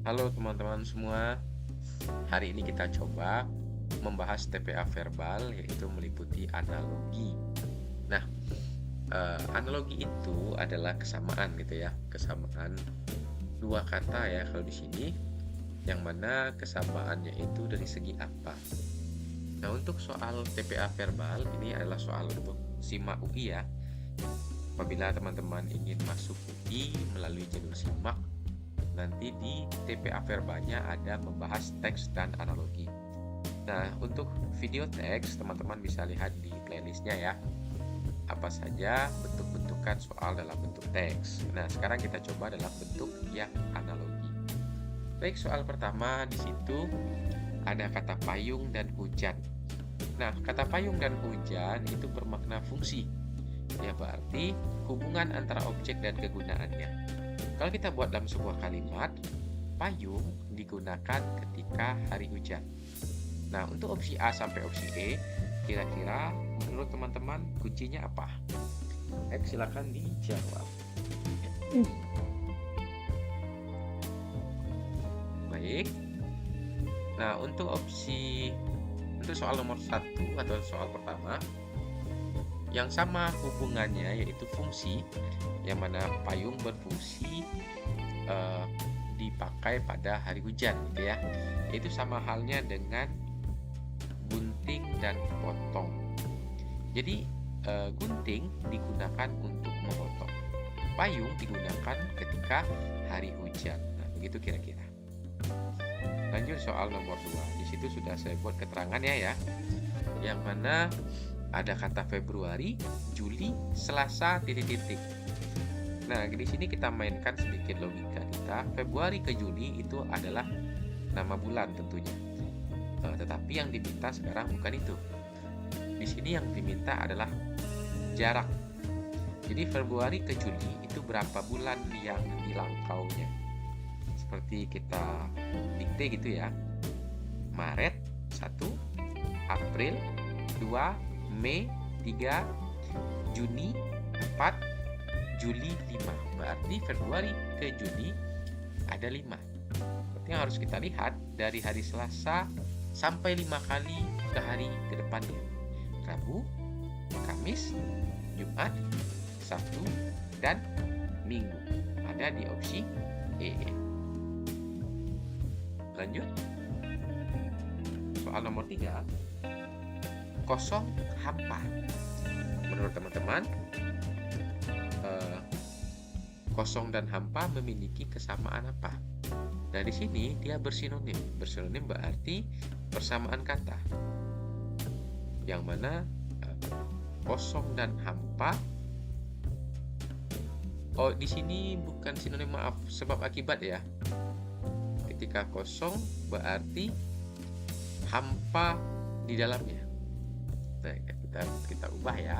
Halo teman-teman semua, hari ini kita coba membahas TPA verbal yaitu meliputi analogi. Nah, analogi itu adalah kesamaan gitu ya, kesamaan dua kata ya kalau di sini, yang mana kesamaannya itu dari segi apa. Nah, untuk soal TPA verbal ini adalah soal untuk SIMAK UI ya. Apabila teman-teman ingin masuk UI melalui jalur SIMAK, nanti di TPA verbalnya ada membahas teks dan analogi. Nah, untuk video teks teman-teman bisa lihat di playlistnya ya. Apa saja bentuk-bentukan soal dalam bentuk teks. Nah, sekarang kita coba dalam bentuk yang analogi. Baik, soal pertama di situ ada kata payung dan hujan. Nah, kata payung dan hujan itu bermakna fungsi. Ya, berarti hubungan antara objek dan kegunaannya. Kalau kita buat dalam sebuah kalimat, payung digunakan ketika hari hujan. Nah, untuk opsi A sampai opsi E, kira-kira menurut teman-teman kuncinya apa? Silakan dijawab. Baik. Nah, untuk soal nomor 1 atau soal pertama, yang sama hubungannya yaitu fungsi, yang mana payung berfungsi dipakai pada hari hujan gitu ya. Itu sama halnya dengan gunting dan potong. Jadi gunting digunakan untuk memotong, payung digunakan ketika hari hujan. Nah, begitu kira-kira. Lanjut soal nomor 2. Di situ sudah saya buat keterangannya ya. Yang mana ada kata Februari, Juli, Selasa, titik-titik. Nah, di sini kita mainkan sedikit logika kita. Februari ke Juli itu adalah nama bulan tentunya. Tetapi yang diminta sekarang bukan itu. Di sini yang diminta adalah jarak. Jadi Februari ke Juli itu berapa bulan yang dilangkaunya. Seperti kita dikte gitu ya. Maret 1, April 2, Mei 3, Juni 4, Juli 5. Berarti Februari ke Juni ada 5. Berarti yang harus kita lihat dari hari Selasa sampai 5 kali ke hari ke depannya. Rabu, Kamis, Jumat, Sabtu, dan Minggu. Ada di opsi E. Lanjut. Soal nomor 3. Kosong hampa. Menurut teman-teman, kosong dan hampa memiliki kesamaan apa? Nah, di sini dia bersinonim. Bersinonim berarti persamaan kata. Yang mana kosong dan hampa. Oh, di sini bukan sinonim, maaf, sebab akibat ya. Ketika kosong berarti hampa di dalamnya. Nah, kita ubah ya.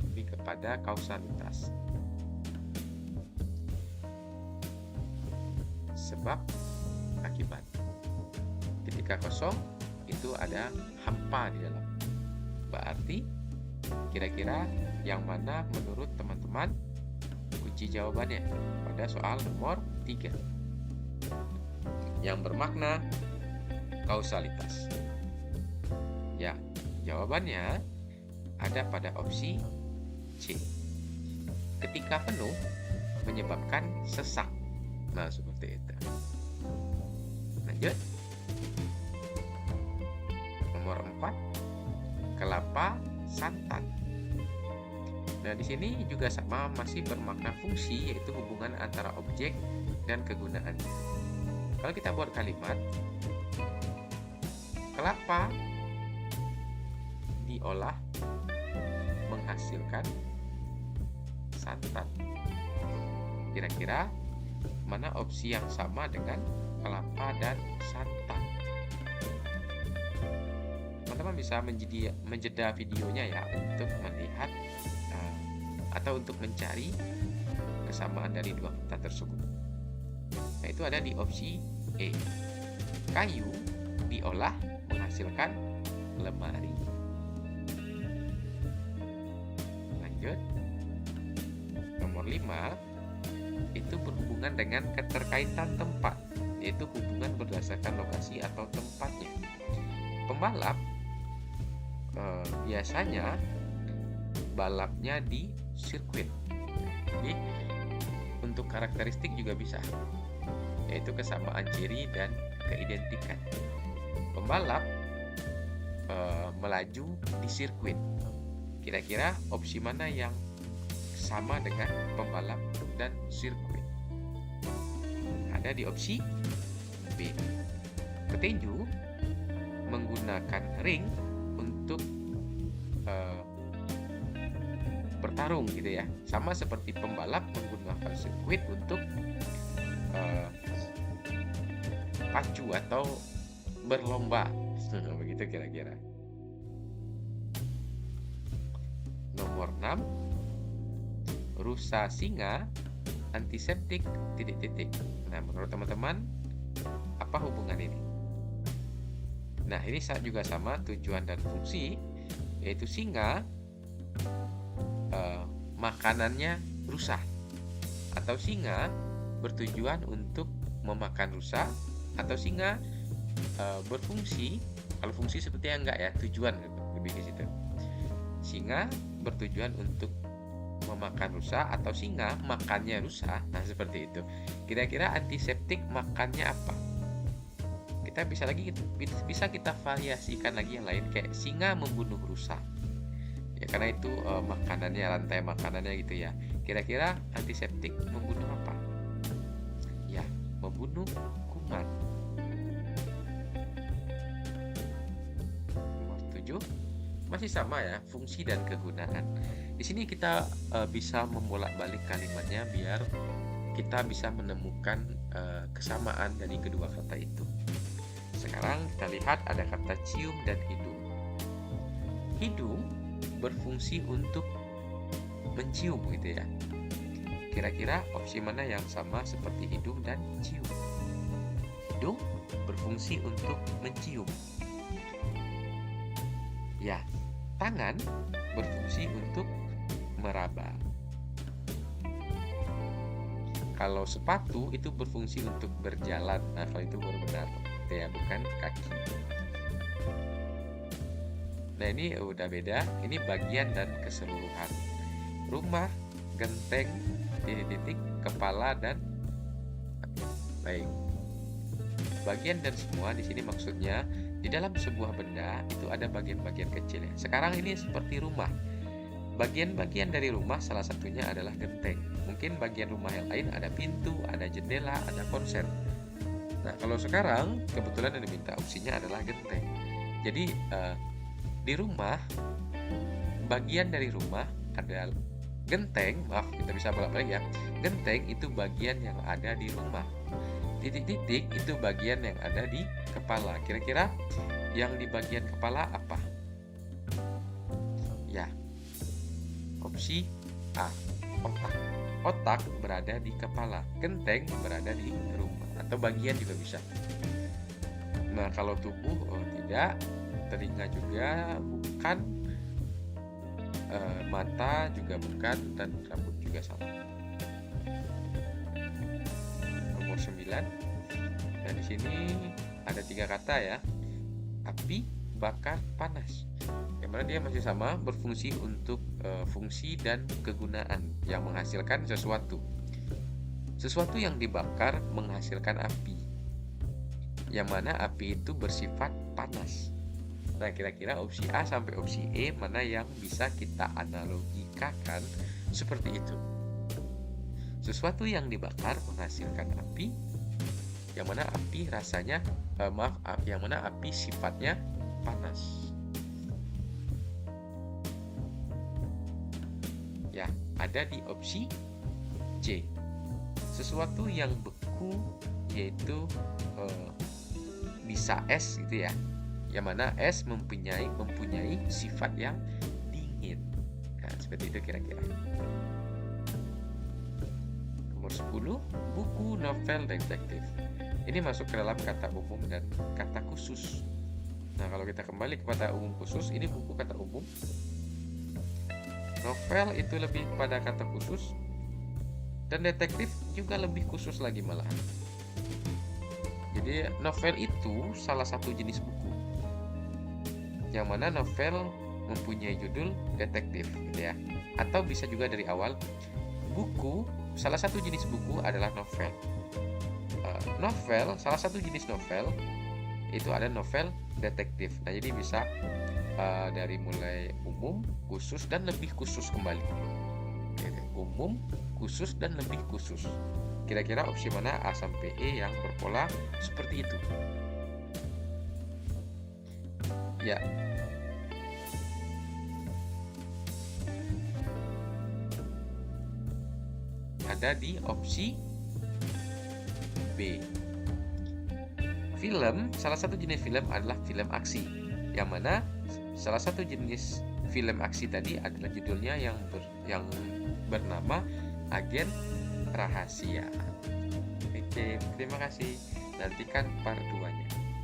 Lebih kepada kausalitas. Sebab akibat. Ketika kosong itu ada hampa di dalam. Berarti kira-kira yang mana menurut teman-teman kunci jawabannya pada soal nomor 3 yang bermakna kausalitas? Ya, jawabannya ada pada opsi C. Ketika penuh menyebabkan sesak. Nah, seperti itu. Lanjut. Nomor 4. Kelapa santan. Nah, di sini juga sama, masih bermakna fungsi, yaitu hubungan antara objek dan kegunaannya. Kalau kita buat kalimat, kelapa diolah menghasilkan santan. Kira-kira mana opsi yang sama dengan kelapa dan santan? Teman-teman bisa menjeda videonya ya untuk melihat atau untuk mencari kesamaan dari dua kata tersebut. Nah, itu ada di opsi E. Kayu diolah menghasilkan lemari. Lanjut. Lanjut. Nomor 5 itu berhubungan dengan keterkaitan tempat, yaitu hubungan berdasarkan lokasi atau tempatnya. Pembalap biasanya balapnya di sirkuit. Jadi untuk karakteristik juga bisa, yaitu kesamaan ciri dan keidentikan. Pembalap melaju di sirkuit. Kira-kira opsi mana yang sama dengan pembalap dan sirkuit? Ada di opsi B. Petinju menggunakan ring untuk bertarung gitu ya. Sama seperti pembalap menggunakan sirkuit untuk pacu atau berlomba. Begitu kira-kira. Nomor 6, rusa singa antiseptik ... Nah, menurut teman-teman apa hubungan ini? Nah, ini juga sama tujuan dan fungsi, yaitu singa makanannya rusa, atau singa bertujuan untuk memakan rusa, atau singa berfungsi, kalau fungsi sepertinya enggak ya, tujuan lebih ke situ. Singa bertujuan untuk memakan rusa, atau singa makannya rusa. Nah, seperti itu. Kira-kira antiseptik makannya apa? Kita bisa kita variasikan lagi yang lain, kayak singa membunuh rusa. Ya, karena itu makanannya, rantai makanannya gitu ya. Kira-kira antiseptik membunuh apa? Ya, membunuh kuman. Nomor 7 masih sama ya, fungsi dan kegunaan. Di sini kita bisa membolak-balik kalimatnya biar kita bisa menemukan kesamaan dari kedua kata itu. Sekarang kita lihat ada kata cium dan hidung. Hidung berfungsi untuk mencium gitu ya. Kira-kira opsi mana yang sama seperti hidung dan cium? Hidung berfungsi untuk mencium. Ya, tangan berfungsi untuk meraba. Kalau sepatu itu berfungsi untuk berjalan. Nah, kalau itu baru benar, ya, bukan kaki. Nah, ini udah beda. Ini bagian dan keseluruhan. Rumah, genteng, titik-titik, kepala, dan baik. Bagian dan semua di sini maksudnya di dalam sebuah benda itu ada bagian-bagian kecil ya. Sekarang ini seperti rumah. Bagian-bagian dari rumah salah satunya adalah genteng. Mungkin bagian rumah yang lain ada pintu, ada jendela, ada konser. Nah, kalau sekarang kebetulan yang diminta opsinya adalah genteng. Jadi di rumah, bagian dari rumah ada genteng. Maaf, kita bisa bolak-balik ya. Genteng itu bagian yang ada di rumah. Titik-titik itu bagian yang ada di kepala. Kira-kira yang di bagian kepala apa? Ya, opsi A, otak. Otak berada di kepala, genteng berada di rumah, atau bagian juga bisa. Nah, kalau tubuh tidak, telinga juga bukan, mata juga bukan, dan rambut juga sama. Nomor 9. Dan di sini ada 3 kata ya. Api, bakar, panas. Yang mana dia masih sama, berfungsi untuk fungsi dan kegunaan yang menghasilkan sesuatu. Sesuatu yang dibakar menghasilkan api. Yang mana api itu bersifat panas. Nah, kira-kira opsi A sampai opsi E mana yang bisa kita analogikakan seperti itu. Sesuatu yang dibakar menghasilkan api, yang mana api rasanya yang mana api sifatnya panas. Ya, ada di opsi C. Sesuatu yang beku, yaitu bisa es gitu ya. Yang mana es mempunyai sifat yang dingin. Nah, seperti itu kira-kira. Nomor 10, buku, novel, detektif. Ini masuk ke dalam kata umum dan kata khusus. Nah, kalau kita kembali ke kata umum khusus, ini buku kata umum. Novel itu lebih pada kata khusus, dan detektif juga lebih khusus lagi malahan. Jadi novel itu salah satu jenis buku, yang mana novel mempunyai judul detektif, gitu ya. Atau bisa juga dari awal, buku, salah satu jenis buku adalah novel. Novel, salah satu jenis novel itu ada novel detektif. Nah, jadi bisa dari mulai umum, khusus, dan lebih khusus kembali. Umum, khusus, dan lebih khusus. Kira-kira opsi mana A sampai E yang berpola seperti itu? Ya, ada di opsi B. Film, salah satu jenis film adalah film aksi, yang mana salah satu jenis film aksi tadi adalah judulnya yang bernama Agen Rahasia. Oke, terima kasih. Nantikan part 2-nya.